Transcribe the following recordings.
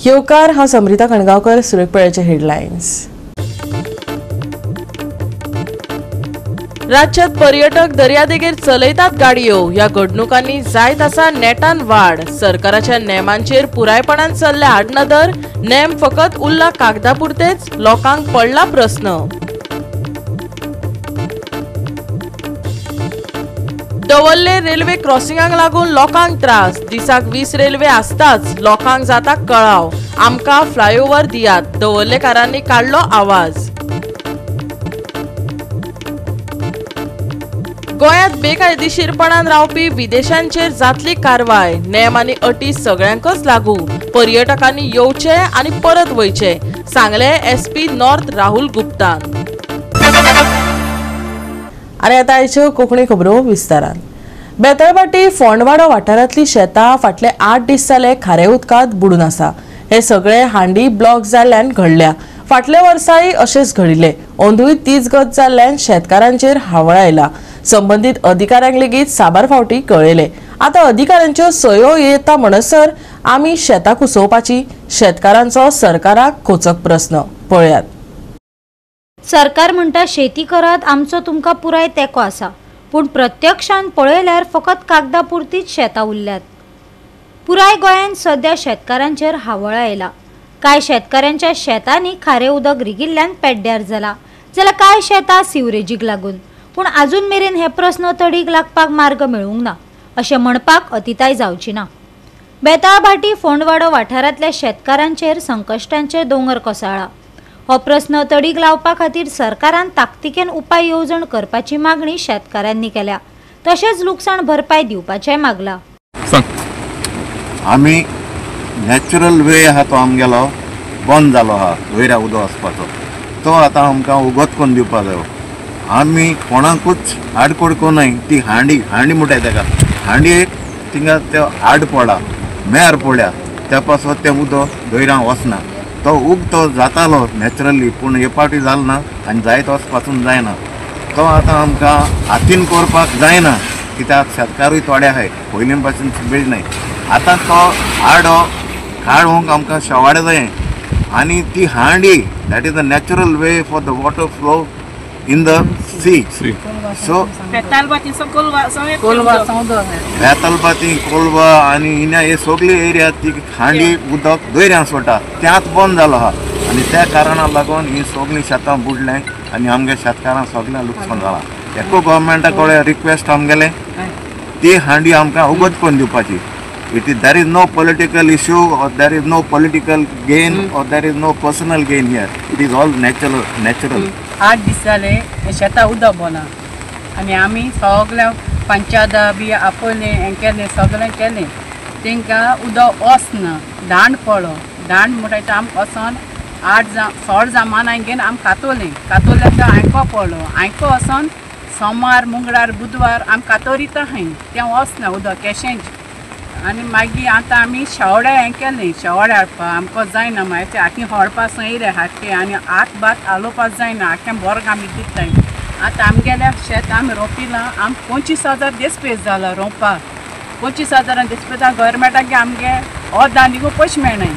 येवकार हांव समृता कणगांवकर. सुरक्षेचे हेडलायन्स. राज्यात पर्यटक दर्यादेगेर चलयतात गाडयो. ह्या घडणुकांनी जायत आसा नेटान वाड. सरकाराच्या नेमांचेर पुरायपणान चल्ल्या आडनदर. नेम फकत उरला कागदापुरतेच. लोकांक पडला प्रस्न. दवरले रेल्वे क्रॉसिंगाक लागून लोकांक त्रास. दिसाक 20 रेल्वे आसताच. लोकांक जाता कळाव. आमकां फ्लायओव्हर दियात. दवरलेकारांनी काडलो आवाज. गोंयांत बेकायदेशीरपणान रावपी विदेशांचेर जातली कारवाय. नेम आनी अटी सगळ्यांकच लागू. पर्यटकांनी येवचे आनी परत वयचे, सांगले SP नॉर्थ राहुल गुप्तान. आनी आतां आयच्यो कोंकणी खबरो विस्तारान. बेतळबाटी फोंडवाडो वाठारांतली शेतां फाटले 8 दीस जाले खारे उदकांत बुडून आसा. हे सगळे हांडी ब्लॉक जाल्ल्यान घडल्या. फाटल्या वर्साय अशेंच घडिल्ले. अंदूय तीच गत जाल्ल्यान शेतकारांचेर हावळ आयला. संबंधीत अधिकाऱ्यांक लेगीत साबार फावटी कळयले. आतां अधिकाऱ्यांच्यो सयो येता म्हणसर आमी शेतां कुसोवपाची. शेतकारांचो सरकाराक खोचक प्रस्न. पळयात. सरकार म्हणटा शेती करात आमचो तुमकां पुराय तेंको आसा, पूण प्रत्यक्षान पळयल्यार फकत कागदापुरतीच शेतां उरल्यात. पुराय गोंयांत सध्या शेतकारांचेर हावळ आयला. कांय शेतकारांच्या शेतांनी खारें उदक रिगिल्ल्यान पेड्ड्यार जाला, जाल्यार कांय शेतां सिवरेजीक लागून. पूण आजून मेरेन हे प्रस्न तडीक लागपाक मार्ग मेळूंक ना अशें म्हणपाक अतिताय जावची ना. बेताळबाटी फोंडवाडो वाठारांतल्या शेतकारांचेर संकश्टांचे दोंगर कोसळ्ळा. हो प्रस्न तडीक लावपा खातीर सरकारान ताकतिकेन उपाय येवजण करपाची मागणी शेतकाऱ्यांनी केल्या. तशेंच लुकसाण भरपाय दिवपाचेय मागला. आमी नॅचरल वे आहा तो आमगेलो बंद जालो आहा. वयऱ्या उदक वचपाचो तो आतां आमकां उगत करून दिवपा जायो. आमी कोणाकूच आडकोड कोनाय. ती हांडी म्हणटाय तेका. हांडयेक थिंगा त्यो आड पडा मेर पडल्या त्या पासत तें उदक दोयरां वचना. तो तो जातालो नॅचरली, पूण हे पावटी जालो ना आनी जायत वचपासून जायना. तो आतां आमकां हातीन करपाक जायना, कित्याक शेतकारूय थोडे आहाय पयलीं पासून बेजनाय. आतां तो आडो काडूंक आमकां शेवाडे जाय. आनी ती हांडी that is the natural way for the water flow in the sea. So Betalbatim Kolwa आनी हिना हे सगळे एरिया ती हांडी उदक दोयऱ्यां सोडटा त्यात बंद जालो आहा. आनी त्या कारणाक लागून ही सगळीं शेतां बुडलें आनी आमगे शेतकारांक सगळ्यांक लुकसाण जाला. एको गव्हर्मेंटा कडेन रिक्वेस्ट आमगेलें ती हांडी आमकां उगत करून दिवपाची. There is no political issue or there is no political gain or there is no personal gain here. It is all natural. 8 दीस जाले शेतां उदक बोना आनी आमी सगळ्या पंचायत बी आपयलें हें केलें सगळें केलें. तांकां उदक वचना. दांड पडलो. दांड म्हणटा आमकां वचोन 6 जामान घेवन आमी कातोलें तो आयको पडलो. आयको वचोन सोमार मंगळार बुधवार आमी कातोरीत आहाय. तें वचना उदक केशेंच. आनी मागीर आतां आमी शेवड्या हें केलें. शेवड्या हाडपा आमकां जायना. मागीर ते हाती हळपा येयले हाडटे आनी हात भात हालोवपाक जायना. हाकें बोरग आमी दिताय. आतां आमगेल्या शेत आमी रोंपिलां. आमी 25,000 देस्पेस जाला रोंवपाक. 25,000 देस्पेसा गव्हर्मेंटाक आमगे अर्दांनीक पयशे मेळनाय.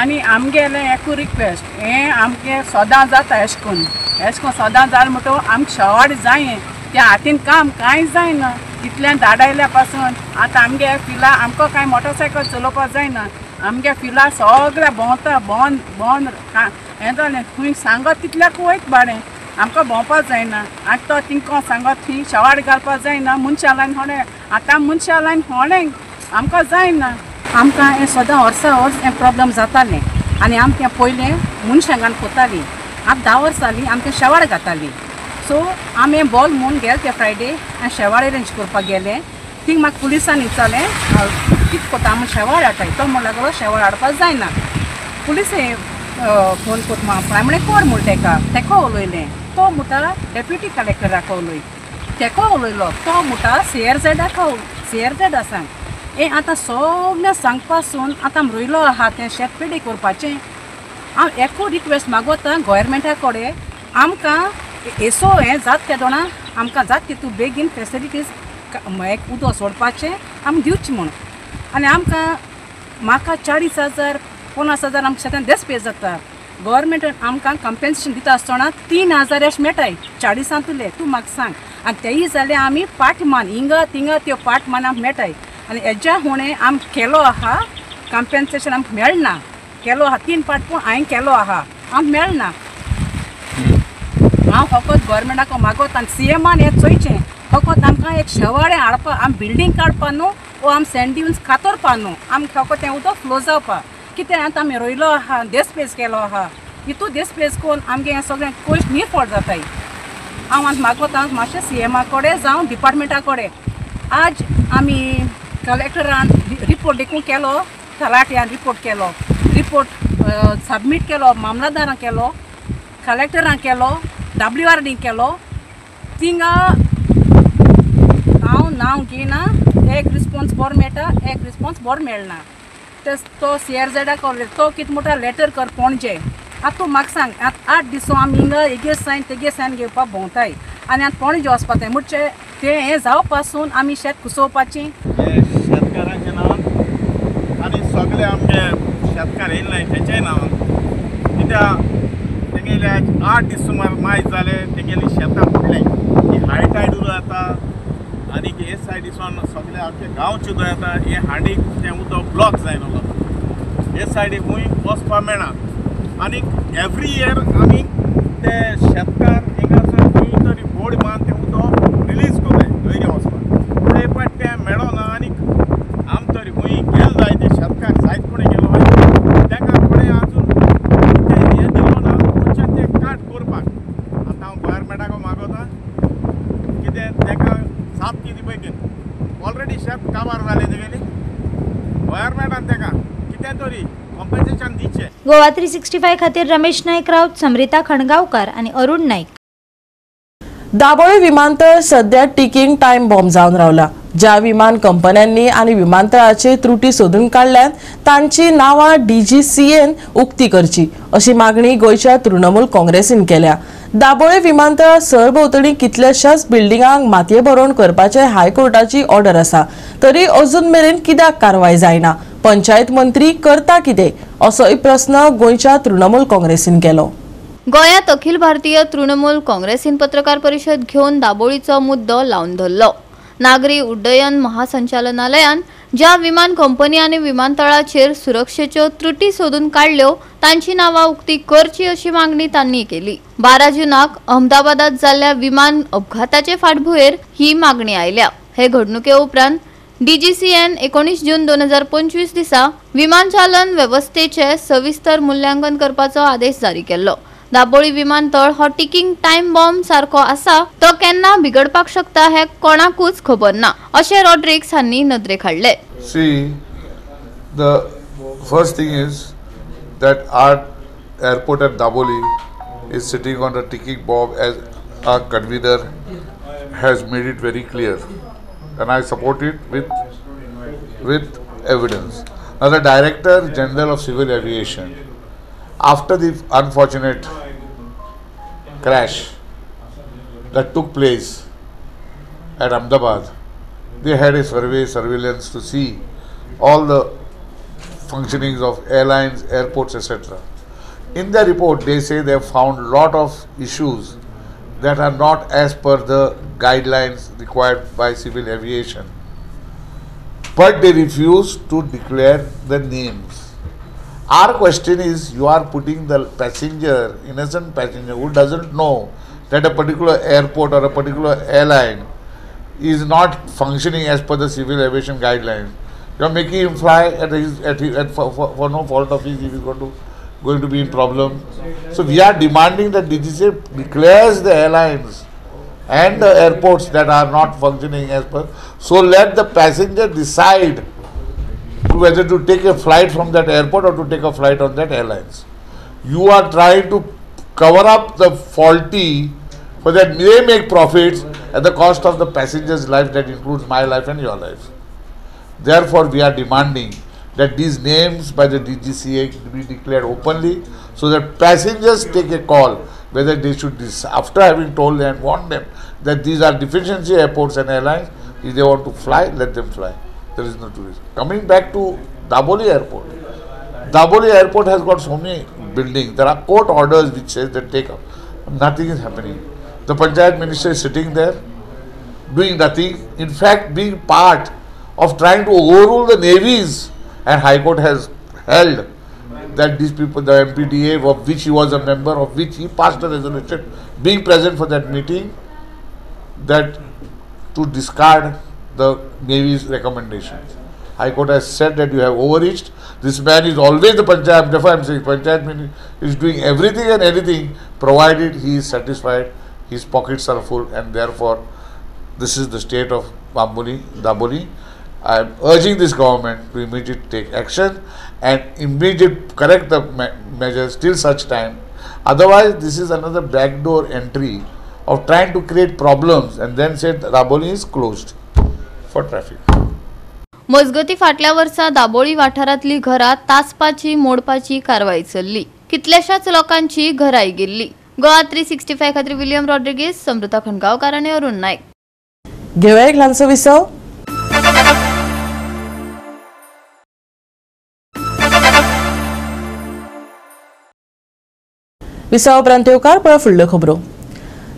आनी आमगेलें एकू रिक्वेस्ट हें आमगे सोदां जाता एशें कोन्न सोदां जालें म्हणटकूच आमकां शेवाड जाय. त्या हातीन काम कांय जायना. इतल्यान धाडायल्या पासून आतां आमगे फिला आमकां कांय मोटरसायकल चलोवपाक जायना. आमगे फिला सगळ्या भोंवता बंद हें जालें. खंय सांगत तितल्याक वयत बाडें आमकां भोंवपाक जायना. आतां तो तिंका सांगत थंय शेवाड घालपाक जायना. मनशां लायन होणें आतां मनशां लायन होणें आमकां जायना. आमकां हें सदां वर्सां वर्स हें प्रॉब्लम जातालें आनी आमी तें पयलें मनशांगान कोतालीं. आतां 10 वर्सां जालीं आमी तें शेवाड घातालीं. सो आमी बॉल म्हूण गेले ते फ्रायडे आनी शेवाड अरेंज करपाक गेले. थिंग म्हाका पुलिसान विचारलें कितें कोता आमी शेवाड हाडटाय. तो म्हणून लागलो शेवाड हाडपाक जायना. पुलिसे फोन कोत म्हाका हांवें म्हणलें कोर म्हूण तेका उलयलें. तो म्हणटा डेप्युटी कलेक्टराक उलय. तेका उलयलो. तो म्हणटा CRZ आसा. हें आतां सगळें सांगपासून आतां आमी रोयलो आहा तें शेत पेडी करपाचें. हांव एकू रिक्वेस्ट मागोता गोवोरमेंटा कडेन आमकां एसो हें जात तेदोना आमकां जात तितू बेगीन फेसिलिटीज उदक सोडपाचें आमी दिवचें म्हूण. आनी आमकां म्हाका 40,000 50,000 आमच्या शेतान देस पे जाता. गव्हर्मेंटान आमकां कंपेन्सेशन दिता आसतना 3,000 अशें मेळटाय 40 तूं म्हाका सांग. आनी तेय जाल्यार आमी पाटमान हिंगा तिंगा त्यो पाटमान आमकां मेळटाय. आनी हेज्या हुणे आम केलो आहा कंपेन्सेशन आमकां मेळना. केलो आहा 3 पाट पूण हांवें केलो आहा आमकां मेळना. हांव फकत गव्हर्मेंटाक मागोता आनी CMान हें चोयचें. फकत आमकां एक शेवाळें हाडपा आमी बिल्डींग काडपा न्हू वो आमी सँड ड्युन्स कातोरपा न्हू. आमकां फकत तें उदक फ्लो जावपा. कितें आतां आमी रोयलो आहा देस प्लेस केलो आहा हितू देस प्लेस कोन्न आमगे हें सगळें पयस निर्फळ जाताय. हांव आतां मागोता मातशें CMा कडेन जावं डिपार्टमेंटा कडेन. आज आमी कलेक्टरान रिपोर्ट देखून केलो तलाट्यान रिपोर्ट केलो. रिपोर्ट सबमीट केलो मामलादारान केलो कलेक्टरान केलो WRD केलो. थिंगा हांव नांव घेयना एक रिस्पॉन्स बरो मेळटा एक रिस्पॉन्स बरो मेळना. तो CRZाक तो कितें म्हणटा लेटर कर पणजे. आतां तूं म्हाका सांग आतां 8 दिसो आमी हिंगा हेगे सायन तेगे सायन घेवपाक भोंवताय आनी आतां पणजे वचपाचें म्हणचे तें हें जावं पासून आमी शेत कुसोवपाचें. शेतकारांचें नांव आनी सगळे आमचे शेतकार येयले तेचेय नांव कित्याक तेगेले 8 दीस सुमार मायज जाले तेगेली शेतां बुडले. ही हाय टायड उदक येता आनी हे सायडीसून सगळे आमचे गांवचे उदक येता. हे हांडीक तें उदक ब्लॉक जायन वता. हे सायडीक खूंय वचपाक मेळना. आनी एवरी इयर आमी ते शेतकार हिंगासर खंय तरी बोड मान तें उदक रिलीज कोताय गैरे वचपाक. पूण हे पाट तें मेळना आनी आम तरी खूंय गेल जाय ते शेतकार जायत कोणें गेलो ताका कोणें आजून तें हें दिलो ना म्हणचे तें काट करपाक. आतां हांव गव्हर्मेंटाक मागोता कितें ताका साप कितें बेगीन ऑलरेडी शेत काबार जालें तेगेली. गव्हर्मेंटान ताका कितें तरी कॉम्पेन्सेशन दिवचें. गोवा 365 खातीर रमेश नायक राऊत, समरिता खणगांवकार आणि अरुण नाईक. दाबोळी विमानतळ सध्या टिकिंग टायम बॉम्ब जावन रावला. ज्या विमान कंपन्यांनी आणि विमानतळाचे त्रुटी सोदून काढल्यात तांची नावां DGCAन उक्ती करची अशी मागणी गोयच्या तृणमूल काँग्रेसीन केल्या. दाबोळे विमानतळा सरभोंवतणी कितल्याशाच बिल्डिंगांक मातये भरोवन करपाचे हायकोर्टाची ऑर्डर आसा तरी अजून मेरेन कित्याक कारवाय जायना. पंचायत मंत्री करता कितें असोय प्रस्न गोयच्या तृणमूल काँग्रेसीन केलो. गोंयांत अखिल भारतीय तृणमूल काँग्रेसीन पत्रकार परिशद घेवन दाबोळीचो मुद्दो लावन धरलो. नागरी उड्डयन महासंचालनालयान ज्या विमान कंपनी आनी विमानतळाचेर सुरक्षेच्यो त्रुटी सोदून काडल्यो तांची नावां उक्ती करची अशी मागणी तांणी केली. 12 जूनाक अहमदाबादात जाल्ल्या विमान अपघाताचे फाटभुंयेर ही मागणी आयल्या. हे घडणुके उपरांत DGCAन 19 जून 2025 दिसा विमानचालन वेवस्थेचे सविस्तर मूल्यांकन करपाचो आदेश जारी केल्लो. दाबोळी विमानतळ हो टिकिंग टायम बॉम्ब सारको आसा तो केन्ना बिगडपाक शकता हे कोणाकूच खबर ना अशें रॉड्रिक्स हांणी नदरेक हाडले. See, the first thing is that our airport at Daboli is sitting on a ticking bomb, as our convener has made it very clear, and I support it with evidence. Now, the Director General of Civil Aviation, after the unfortunate crash that took place at Ahmedabad, they had a surveillance to see all the functionings of airlines, airports, etc. In their report, they say they have found lot of issues that are not as per the guidelines required by civil aviation. But they refuse to declare the names. Our question is, you are putting the passenger, innocent passenger who doesn't know that a particular airport or a particular airline is not functioning as per the civil aviation guidelines. You are making him fly for no fault of his, he is going to be in problem. So we are demanding that DGCA declares the airlines and the airports that are not functioning as per. So let the passenger decide whether to take a flight from that airport or to take a flight on that airlines. You are trying to cover up the faulty so that they make profits at the cost of the passenger's life, that includes my life and your life. Therefore, we are demanding that these names by the DGCA be declared openly so that passengers take a call whether they should, after having told and warned them that these are deficiency airports and airlines, if they want to fly, let them fly. There is no reason. Coming back to Daboli Airport. Daboli Airport has got so many buildings. There are court orders which says that take up. Nothing is happening. The Panchayat Minister is sitting there, doing nothing. In fact, being part of trying to overrule the navies, and High Court has held that these people, the MPDA of which he was a member, of which he passed a resolution, being present for that meeting, that to discard the Navy's recommendations. High Court has said that you have overreached. This man is always the Panchayat. Therefore, I am saying Panchayat Minister is doing everything and anything provided he is satisfied, his pockets are full, and therefore this is the state of Daboli. I am urging this government to immediately take action and immediately correct the measures till such time. Otherwise, this is another backdoor entry of trying to create problems and then say Daboli is closed for traffic. मजगती फाटल्या वर्सा दाबोळी वाठारातली घरां तासपाची मोडपाची कारवाई चल्ली. कितल्याशाच लोकांची घराई गेल्ली. गोवा 365 खातीर William Rodrigues, Samrita खणगांवकार आनी अरुण नायक. घेऊया एक ल्हानसो विसव. विसव उपरांत येवकार पळय फुडल्यो खबरो.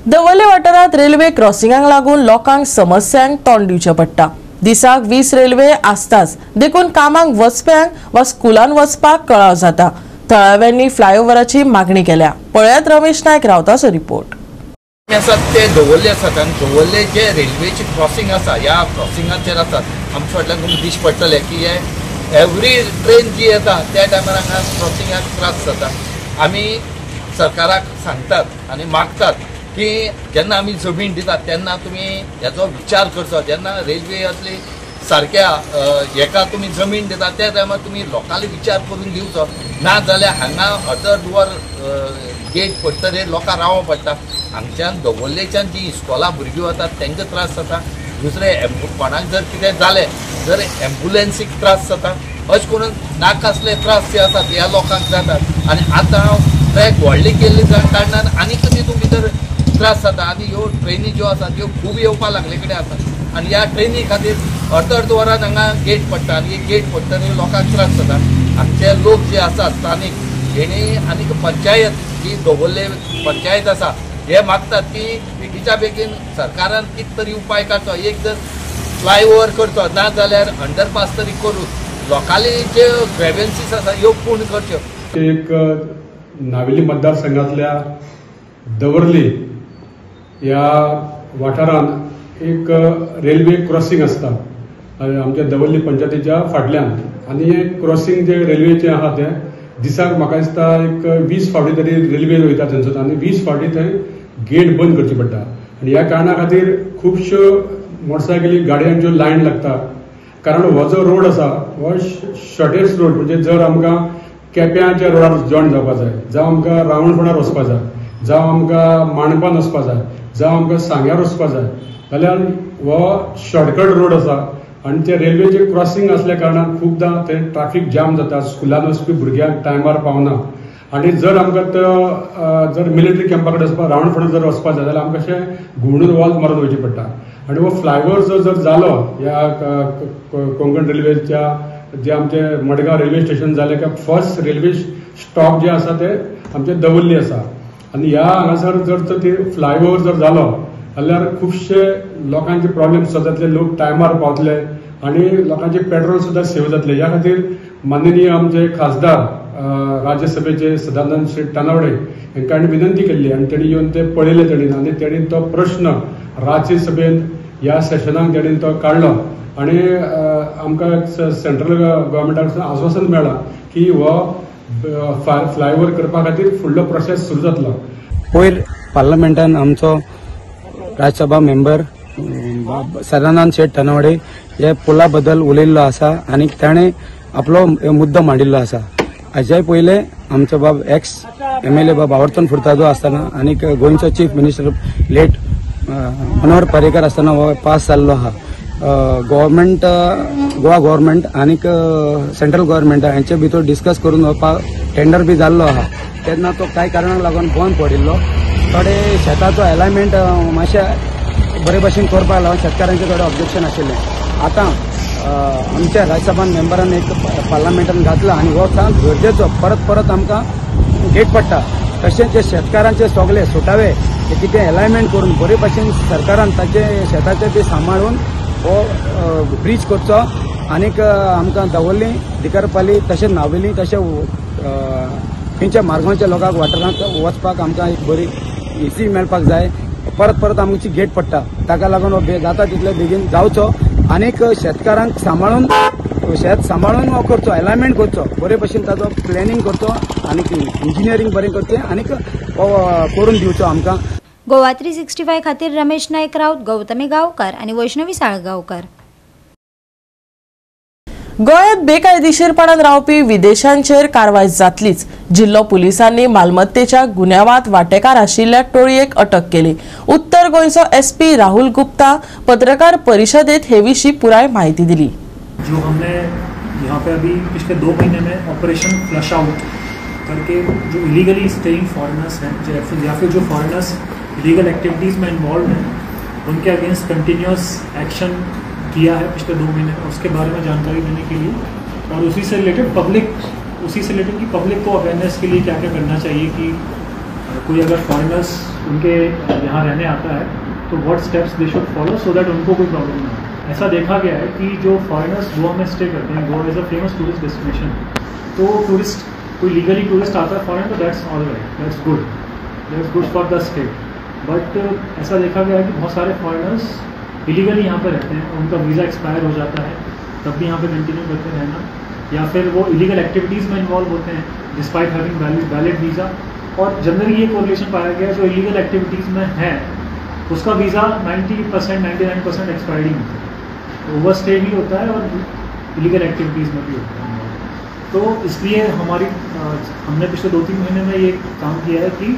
दवर्ले वाठारांत रेल्वे क्रॉसिंगाक लागून लोकांक समस्यांक तोंड दिवचें पडटा. दिसाक 20 रेल्वे आसताच देखून कामाक वचप्यांक वा स्कुलान वचपाक कळाव जाता. थळाव्यांनी फ्लायओव्हराची मागणी केल्या. पळयात रमेश नायक रावताचो रिपोर्ट. ते दवरले आसात आनी दवरले जे रेल्वेची क्रॉसिंग आसा ह्या क्रॉसिंगाचेर आसात. आमच्या फाटल्यान तुमकां दिश्ट पडटलें की हे एवरी ट्रेन जी येता त्या टायमार हांगा क्रॉसिंगाक त्रास जाता. आमी सरकाराक सांगतात आनी मागतात की जेन्ना आमी जमीन दितात तेन्ना तुमी हेचो विचार करचो. जेन्ना रेल्वे असली सारक्या हेका तुमी जमीन दितात त्या टायमार तुमी लोकांनी विचार करून दिवचो. ना जाल्यार हांगा अदर दुवर गेट पडटरे लोकांक रावों पडटा. हांगच्यान दवर्लेच्यान जी इस्कॉला भुरगीं वतात तांकां त्रास जाता. दुसरे कोणाक जर कितें जालें जर एम्बुलन्सीक त्रास जाता. अशें करून नाकासले त्रास जे आसात ह्या लोकांक जातात. आनी आतां ट्रॅक व्हडली केल्ली कारणान आनीक तितून भितर त्रास जाता. आनी ह्यो ट्रेनी ज्यो आसात ह्यो खूब येवपा लागले कडेन आसात. आनी ह्या ट्रेनी खातीर अर्द वरान हांगा गेट पडटा आनी गेट पडटरी लोकांक त्रास जाता. हांगचे लोक जे आसात स्थानीक हेणी आनीक पंचायत जी दवरले पंचायत आसा हे मागतात की बेगीच्या बेगीन सरकारान कितें तरी उपाय काडचो. एक जर फ्लायओव्हर करचो ना जाल्यार अंडरपास तरी करून लोकांनी जे ग्रेव्हन्सीस आसा ह्यो पूर्ण करच्यो. एक नावेली मतदारसंघातल्या दवर्ली ह्या वाठारांत एक रेल्वे क्रॉसिंग आसता आमच्या दवर्ली पंचायतीच्या फाटल्यान. आनी हे क्रॉसिंग जे रेल्वेचे आहा ते दिसाक म्हाका दिसता एक 20 फावटी तरी रेल्वे वयता थंयसर आनी 20 फावटी थंय गेट बंद करची पडटा. आनी ह्या कारणां खातीर खुबश्यो मोटरसायकली गाडयांच्यो लायन लागता. कारण हो जो रोड आसा हो शॉर्टेस्ट रोड. म्हणजे जर आमकां केप्याच्या रोडार जॉयन जावपाक जाय जावं आमकां रावणफोंडार वचपाक जाय जावं आमकां माणपान वचपाक जाय जावं आमकां सांग्यार वचपाक जाय जाल्यार हो शॉर्टकट रोड आसा. आनी ते रेल्वेचे क्रॉसिंग असल्या कारणान खूबदां ते ट्राफीक जाम जाता. स्कुलान वचपी भुरग्यांक टायमार पावना. आनी जर आमकां जर मिलिटरी कॅम्पा कडेन वचपाक रावणफोंड जर वचपाक जाय जाल्यार आमकां अशें घुंवडून वॉल मारून वयचें पडटा. आनी हो फ्लायओव्हर जर जालो ह्या कोंकण रेल्वेच्या जे आमचे मडगांव रेल्वे स्टेशन जालें काय फर्स्ट रेल्वे स्टॉप जे आसा ते आमचे दवर्ली आसा. आनी ह्या हांगासर जर ते फ्लायओव्हर जर जालो जाल्यार खुबशे लोकांचे प्रॉब्लेम जातले. लोक टायमार पावतले आनी लोकांचे पेट्रोल सुद्दां सेव जातले. ह्या खातीर माननीय आमचे खासदार राज्यसभेचे सदानंद श्री तानावडे हांकां हांवें विनंती केल्ली आनी तेणी येवन ते पळयले तेणीन. आनी तेणीन तो प्रश्न राज्यसभेन ह्या सेशनाक तेणीन तो काडलो. आनी आमकां सेंट्रल गव्हर्मेंटाकडसून आश्वासन मेळ्ळां की हो फ्लायओव्हर करपा खातीर फुडलो प्रोसेस सुरू जातलो. पयर पार्लमेंटान आमचो राज्यसभा मेंबर सदानंद शेठ तानावडे हे पुला बद्दल उलयल्लो आसा आनी ताणें आपलो मुद्दो मांडिल्लो आसा. हाचे पयले आमचो बाब एक्स MLA बाब आवर्तन फुर्तादो आसतना आनी गोंयचो chief minister late Manohar Parrikar आसतना हो पास जाल्लो आहा. गव्हर्मेंट गोवा गव्हर्मेंट आनी सेंट्रल गव्हर्मेंट हांचे भितर डिस्कस करून हो टेंडर बी जाल्लो आहा. तेन्ना तो कांय कारणाक लागून बंद पडिल्लो. थोडे शेताचो अलायनमेंट मातशें बरे भशेन करपाक लागून शेतकारांचे थोडे ऑब्जेक्शन आशिल्लें. आतां आमच्या राज्यसभा मेंबरान एक पार्लमेंटान घातला आणि हो सांग गरजेचो परत परत आमकां गेट पडटा. तशेंच जे शेतकारांचे सगळे सुटावे ते कितें अलायनमेंट करून बरे भशेन सरकारान ताचे शेताचे बी सांबाळून हो ब्रीज करचो. आनीक आमकां दवर्ली दिकारपाली तशेंच नावेली तशें खंयच्या मार्गांवच्या लोकांक वाठारांत वचपाक आमकां एक बरी इजी मेळपाक जाय. परत परत आमची गेट पडटा, ताका लागून हो जाता तितले बेगीन जावचो. आनीक शेतकारांक सांबाळून शेत सांबाळून हो करचो, अलायनमेंट करचो, बरे भशेन ताचो प्लॅनिंग करचो आनीक इंजिनियरींग बरें करचें आनीक करून दिवचो आमकां. गोवा 365 खातीर रमेश नायक राऊत, गौतमी गांवकार आणि वैष्णवी साळगांवकार. गोंयांत बेकायदेशीरपणान रावपी विदेशांचेर कारवाय जातलीच. जिल्लो पुलिसांनी मालमत्तेच्या गुन्यांवांत वांटेकार आशिल्ल्या टोळयेक अटक केली. उत्तर गोंयचो SP राहुल गुप्ता पत्रकार परिशदेंत हे विशीं पुराय माहिती दिली. जो हमने यहाँ पे अभी पिछले 2 महीने में ऑपरेशन फ्लश आउट करके जो इलीगली स्टेइंग फॉरेनर्स हैं या फिर जो फॉरेनर्स इलीगल एक्टिविटीज़ में इन्वॉल्व हैं उनके अगेंस्ट कंटिन्यूस एक्शन किया है पिछले 2 महीने में, उसके बारे में जानकारी देने के लिए और उसी से रिलेटेड की पब्लिक को अवेयरनेस के लिए क्या क्या करना चाहिए कि कोई अगर फॉरेनर्स उनके यहाँ रहने आता है तो what steps they should follow so that उनको कोई प्रॉब्लम ना हो. ऐसा देखा गया है कि जो फॉरेनर्स गोवा में स्टे करते हैं, Goa is a famous tourist destination, तो टूरिस्ट कोई लीगली टूरिस्ट आता है फॉरेन तो that's all right, that's good for the state. But ऐसा देखा गया है कि बहुत सारे फॉरेनर्स इलीगली यहाँ पर रहते हैं, उनका वीज़ा एक्सपायर हो जाता है तब भी यहाँ पे कंटिन्यू करते रहना, या फिर वो इलीगल एक्टिविटीज़ में इन्वॉल्व होते हैं डिस्पाइट हैविंग वैलिड वीज़ा. और जनरली ये कोरिलेशन पाया गया जो इलीगल एक्टिविटीज़ में है उसका वीज़ा 90% 99% एक्सपायर्ड ही होता है, ओवर स्टे भी होता है और इलीगल एक्टिविटीज़ में भी होता है. तो इसलिए हमने पिछले 2-3 महीने में ये काम किया है कि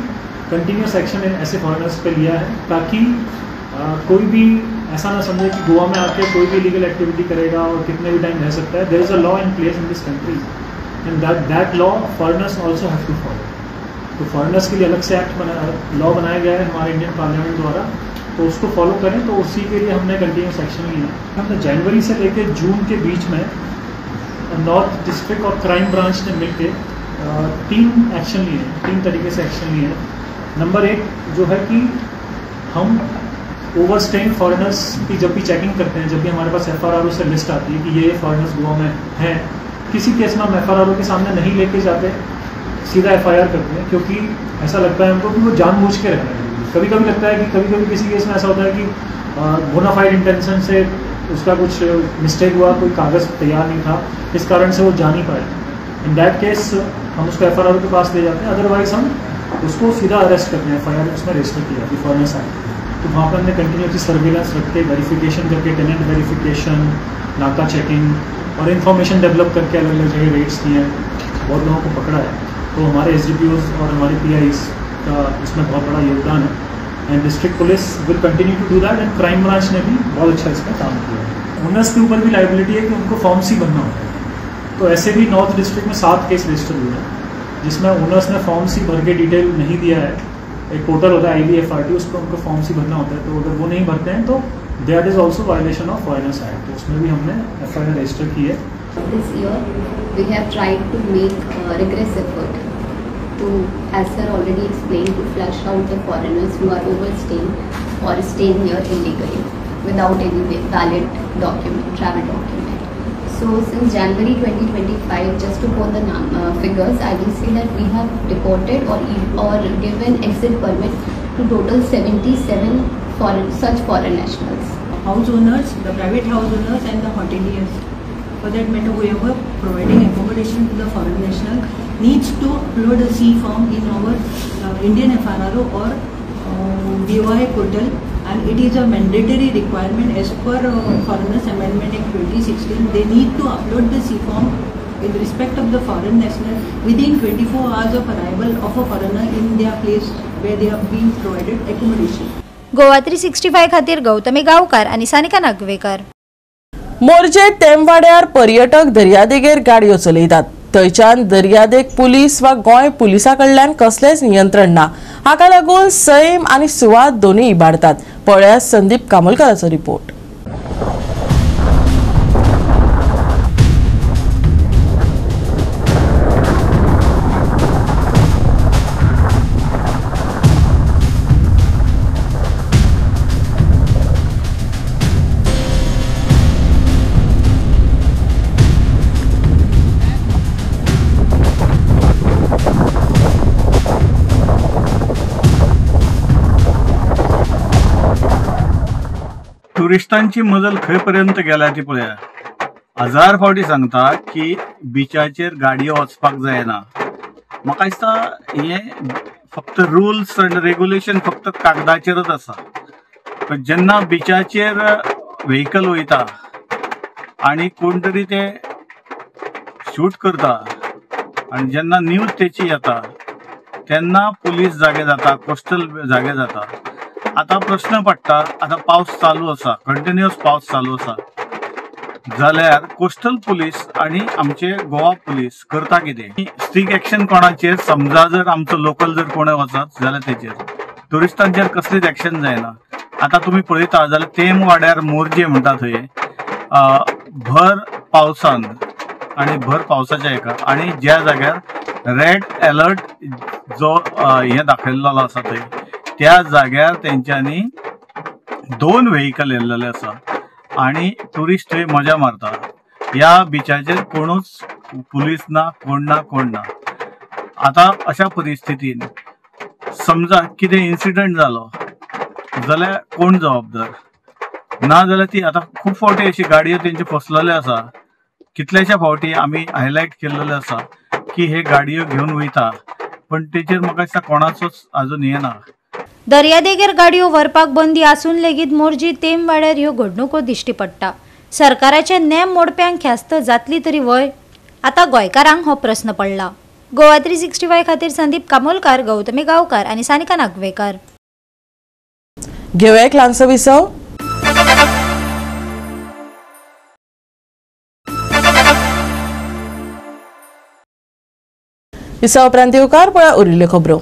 कंटिन्यूस एक्शन ऐसे फॉरेनर्स पे लिया है ताकि कोई भी ऐसा ना समझे कि गोवा में आके कोई भी लीगल एक्टिविटी करेगा और कितने भी टाइम रह सकता है. There is a law in place in this country and that law foreigners also have to follow. तो फॉरेनर्स के लिए अलग से लॉ बनाया गया है हमारे इंडियन पार्लियामेंट द्वारा, तो उसको फॉलो करें. तो उसी के लिए हमने कंटिन्यूस एक्शन लिया. हमने जनवरी से लेकर जून के बीच में नॉर्थ डिस्ट्रिक्ट और क्राइम ब्रांच ने मिलकर 3 एक्शन लिए हैं, 3 तरीके से एक्शन लिए हैं. नंबर 1 जो है कि हम ओवर स्टेइंग फॉरेनर्स की जब भी चेकिंग करते हैं, जब भी हमारे पास FRRO से लिस्ट आती है कि ये फॉरेनर्स गोवा में हैं, किसी केस में हम FRRO के सामने नहीं लेके जाते, सीधा FIR करते हैं, क्योंकि ऐसा लगता है हमको कि वो जानबूझ के रह रहे हैं. कभी कभी लगता है कि कभी किसी केस में ऐसा होता है कि बोनाफाइड इंटेंशन से उसका कुछ मिस्टेक हुआ, कोई कागज़ तैयार नहीं था, इस कारण से वो जा नहीं पाए. इन दैट केस हम उसको FRRO के पास ले जाते हैं, अदरवाइज हम उसको सीधा अरेस्ट करते हैं. FIR उसमें रजिस्टर किया कि फॉरेनर्स आए, तो वहाँ पर हमने कंटिन्यूसली सर्विलेंस रख के वेरिफिकेशन करके, टेनेंट वेरिफिकेशन, नाका चेकिंग और इन्फॉर्मेशन डेवलप करके अलग अलग जगह रेड्स किए हैं, बहुत लोगों को पकड़ा है. तो हमारे SDPOs और हमारे PIs का इसमें बहुत बड़ा योगदान है and district police will continue to do that. And crime branch ने भी बहुत अच्छा इसमें काम किया है. ओनर्स के ऊपर भी लाइबिलिटी है कि उनको फॉर्म C भरना होता है. तो ऐसे भी नॉर्थ डिस्ट्रिक्ट में 7 केस रजिस्टर हुए हैं जिसमें ओनर्स ने फॉर्म C भर के डिटेल नहीं दिया है. एक पोर्टल होता है IBFRT, उसको उनको फॉर्म C भरना होता है, तो अगर वो नहीं भरते हैं तो that is also violation of foreigners act. तो उसमें भी हमने FIR रजिस्टर की है. This year we have tried to make a rigorous effort to, as sir already explained, to flush out the foreigners who are overstaying or staying here illegally without any valid document, travel document. So since January 2025, just to quote the figures, I will say that we have deported or given exit permit to total 77 such foreign nationals. House owners, the private house owners and the hoteliers, for that matter whoever providing accommodation to the foreign national needs to upload a C form in our Indian FRRO or DOI portal, and it is a mandatory requirement as per Foreigners Amendment Act 2016. They need to upload the C form in respect of the foreign national within 24 hours of arrival of a foreigner in their place where they have been provided accommodation. Goa 365 खातीर गौतमी गांवकार आणि सानिका नागवेकर. मोरजे तेमवाड्यार पर्यटक दर्यादेगेर गाडयो चलयतात. थंयच्यान दर्यादेग police वा गोंय पुलिसा कडल्यान कसलेच नियंत्रण ना. हाका लागून सैम आनी सुवात दोनूय इबाडतात. पळयात संदीप कामलकराचो रिपोर्ट. ट्युरिस्टांची मजल खंय पर्यंत गेल्या ती पळया. 1000 फावटी सांगता की बिचाचेर गाडयो वचपाक जायना. म्हाका दिसता हे फक्त रुल्स अँड रेग्युलेशन फक्त कागदाचेरच आसा. पण जेन्ना बिचाचेर व्हेकल वयता आनी कोण तरी ते शूट करता आनी जेन्ना न्यूज तेची येता तेन्ना पुलीस जागे जाता, कोस्टल जागे जाता. आता प्रश्न पडटा, आता पावस चालू आसा, कंटिन्युअस पावस चालू आसा, जाल्यार कोस्टल पुलीस आणि आमचे गोवा पुलीस करता कितें? स्ट्रिक्ट एक्शन कोणाचेर? समजा जर आमचो लोकल जर कोणें वचत जाल्यार तेचेर. ट्युरिस्टांचेर कसलीच एक्शन जायना. आता तुम्ही पळयता जाल्यार तेम वाड्यार मोरजे म्हणटा थंय भर पावसान आणि भर पावसाच्या हेका आनी ज्या जाग्यार रेड अलर्ट जो हे दाखयल्लो आसा थंय त्या जाग्यार तेंच्यांनी 2 व्हेकल येल्लेले आसा आणि टुरिस्ट थंय मजा मारता. ह्या बिचाचेर कोणूच पुलीस ना, कोण ना. आता अशा परिस्थितीन समजा कितें इन्सिडंट जालो जाल्यार कोण जबाबदार? ना जाल्यार ती आता खूब फावटी अशी गाडयो तेंचे फसलेले आसा. कितल्याशा फावटी आमी हायलायट केल्लेले आसा की हे गाडयो घेवन वयता पण तेचेर म्हाका दिसता कोणाचोच अजून हे ना. दर्यादेगेर गाडयो व्हरपाक बंदी आसून लेगीत मोरजी तेम वाड्यार ह्यो घडणुको दिश्टी पडटा. सरकाराचे नेम मोडप्यांक ख्यास्त जातली तरी वय? आता गोंयकारांक हो प्रस्न पडला. गोवा 365 खातीर संदीप कामोलकार, गौतमी गांवकार आनी सानिका नागवेकर. घेऊया एक ल्हानसो विसव. विसव उपरांत येवकार पळय उरिल्ल्यो खबरो.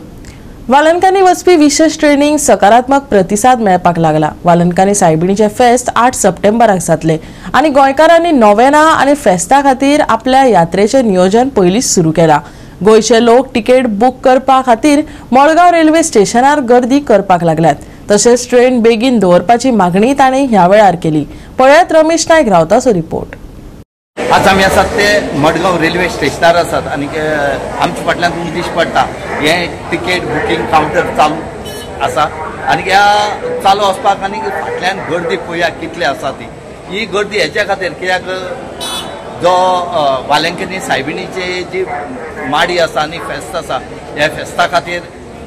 वालनकांनी वचपी विशेष ट्रेनिंग सकारात्मक प्रतिसाद मेळपाक लागला. वालनकांनी सायबिणीचे फेस्त 8 सप्टेंबराक जातले आनी गोंयकारांनी नोवेना आनी फेस्ता खातीर आपल्या यात्रेचे नियोजन पयलींच सुरू केला. गोंयचे लोक तिकेट बूक करपा खातीर मडगांव रेल्वे स्टेशनार गर्दी करपाक लागल्यात. तशेंच ट्रेन बेगीन दवरपाची मागणी तांणी ह्या वेळार केली. पळयात रमेश नायक रावताचो रिपोर्ट. आज आमी आसात ते मडगांव रेल्वे स्टेशनार आसात आनी आमच्या फाटल्यान तुमकां दिश्टी पडटा हे टिकेट बुकींग कावंटर चालू आसा आनी ह्या चालू वचपाक आनी फाटल्यान गर्दी पळया कितली आसा ती. ही गर्दी हेच्या खातीर कित्याक जो वालंकनी सायबिणीचे जी माडी आसा आनी फेस्त आसा ह्या फेस्ता खातीर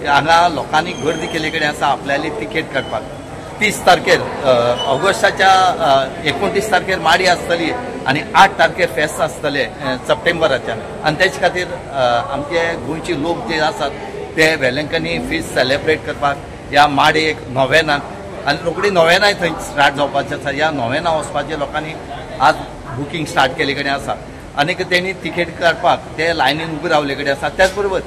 हांगा लोकांनी गर्दी केले कडेन आसा आपल्याली तिकेट काडपाक. 30 तारखेर ऑगस्टाच्या 29 तारखेर माडी आसतली आनी 8 तारखेर फेस्त आसतले सप्टेंबराच्या आनी तेचे खातीर आमचे गोंयचे लोक जे आसात ते वेलंकनी फीस्ट सेलेब्रेट करपाक ह्या माडयेक नोवेनाक आनी रोखडी नोवेनाय थंय स्टार्ट जावपाचें आसा. ह्या नोवेना वचपाचे लोकांनी आज बुकींग स्टार्ट केले कडेन आसा आनी तेणी तिकेट काडपाक ते लायनीन उबे रावले कडेन आसा. त्याच बरोबर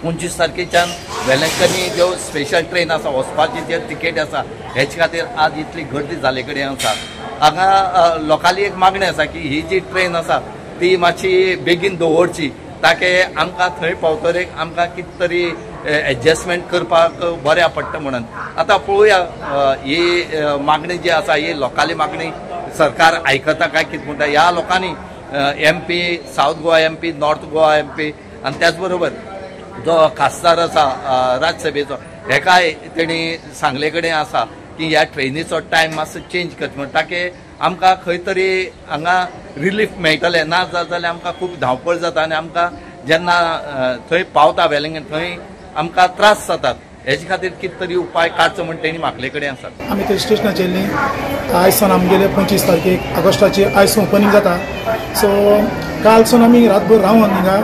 25 तारखेच्यान वेलंकनी ज्यो स्पेशल ट्रेन आसा वचपाची जे तिकेट आसा हेचे खातीर आज इतली गर्दी जाले कडेन आसा. हांगा लोकांली एक मागणी आसा की ही जी ट्रेन आसा ती मातशी बेगीन दवरची ताके आमकां थंय पावतरेक आमकां कितें तरी एडजस्टमेंट करपाक बऱ्या पडटा म्हणून. आतां पळोवया ही मागणी जी आसा ही लोकांली मागणी सरकार आयकता काय कितें म्हणटा. ह्या लोकांनी MP south Goa MP north Goa MP आनी त्याच बरोबर जो खासदार आसा राज्यसभेचो हेकाय तेणी सांगले कडेन आसा की ह्या ट्रेनीचो टायम मातसो चेंज करचो म्हण ताके आमकां खंय तरी हांगा रिलीफ मेळटलें. ना जाल्यार आमकां खूब धांवपळ जाता आनी आमकां जेन्ना थंय पावता वेलंकन थंय आमकां त्रास जातात. हेजे खातीर कितें तरी उपाय काडचो म्हण तेणी म्हागले कडेन आसात. आमी ते स्टेशनाचेर न्ही आयजसून आमगेले 25 तारखेक ऑगस्टाची आयजसून ओपनिंग जाता. सो कालसून आमी रातभर रावन हिंगा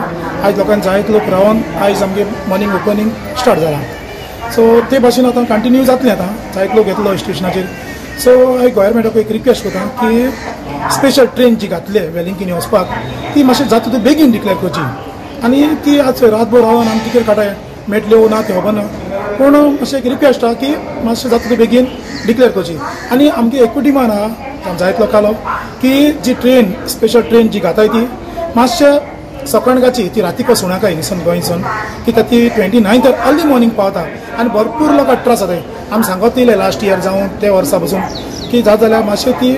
आयज लोकांक जायत लोक रावन आयज आमगे मॉर्निंग ओपनिंग स्टार्ट जाला. सो ते भाशेन आतां कंटिन्यू जातलें. आतां जायत लोक येतलो स्टेशनाचेर. सो हांवें गोवोरमेंटाक एक रिक्वेस्ट करता की स्पेशल ट्रेन जी घातले वेलिंगकिनी वचपाक ती मातशें जाता तितून बेगीन डिक्लेअर करची आनी ती आज रातभर रावन आमी तिकेट काडटाय मेळटल्यो ना ते खबर ना. पूण मातशें एक रिक्वेस्ट आहा की मातशें जाता तितून बेगीन डिक्लेअर करची. आनी आमगे एकूच डिमांड आहा जायत लोकांलो की जी ट्रेन स्पेशल ट्रेन जी घाताय ती मातशें सकाळगाची ती राती पासून नाका हिंगसून गोंयसून कित्याक ती 29 अर्ली मॉर्निंग पावता आनी भरपूर लोकांक त्रास जाताय. आमी सांगत येयले लास्ट इयर जावं ते वर्सा पासून की जाता जाल्यार मातशें ती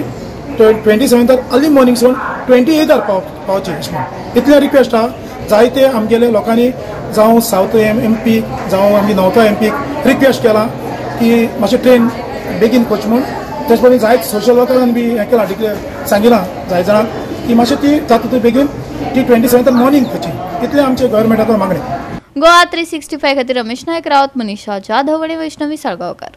27 अर्ली मॉर्निंगसून 28 पावची अशें म्हणून इतलें रिक्वेस्ट आहा. जायते आमगेले लोकांनी जावं साऊथ MP जावं आमी नॉर्थ MP रिक्वेस्ट केला की मातशें ट्रेन बेगीन करची म्हूण तेच पडून जायत सोशल वर्करान बी हें केलां डिक्लेअर सांगिलां जाय जाणांक की मातशें ती जाता बेगीन ती 27 मॉर्निंग करची इतलें आमचे गव्हर्मेंटाचो मागणी. गोवा 365 खातीर रमेश नायक रावत, मनीषा जाधव आणि वैष्णवी साळगांवकार.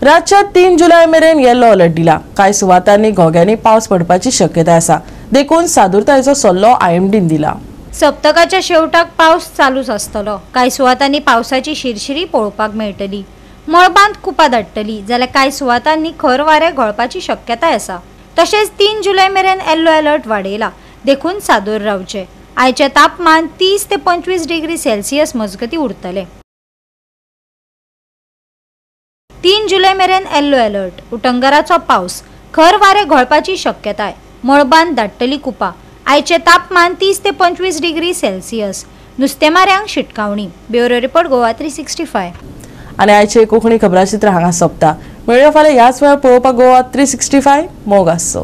राज्यात 3 जुलय मेरेन येल्लो अलर्ट दिला. कांय सुवातांनी घोग्यांनी पावस पडपाची शक्यताय आसा. देखून सादुरतायेचो सल्लो IMDन दिला. सप्तकाच्या शेवटाक पावस चालूच आसतलो. कांय सुवातांनी पावसाची शिरशिरी पळोवपाक मेळटली. मळबांत कुपां धाडटली जाल्यार कांय सुवातांनी खर वारें घोळपाची शक्यताय आसा. तशेंच 3 जुलय मेरेन येल्लो अलर्ट वाडयला. देखून सादूर रावचे. आयचे तापमान 30 ते 25 डिग्री सेल्सियस मजगती उरतले. 3 जुलय मेरेन येल्लो अलर्ट. उटंगराचो पावस, खर वारें घोळपाची शक्यताय, मळबांत धाडटली कुपां. आयचे तापमान 30 ते 25 डिग्री सेल्सियस. नुस्तेमाऱ्यांक शिटकावणी. Bureau report Goa 365. आनी आयचे कोंकणी खबराचित्र हांगा सोंपता. मेळ्यो फाल्यां ह्याच वेळार पळोवपाक गोवा 365 मोग आसचो.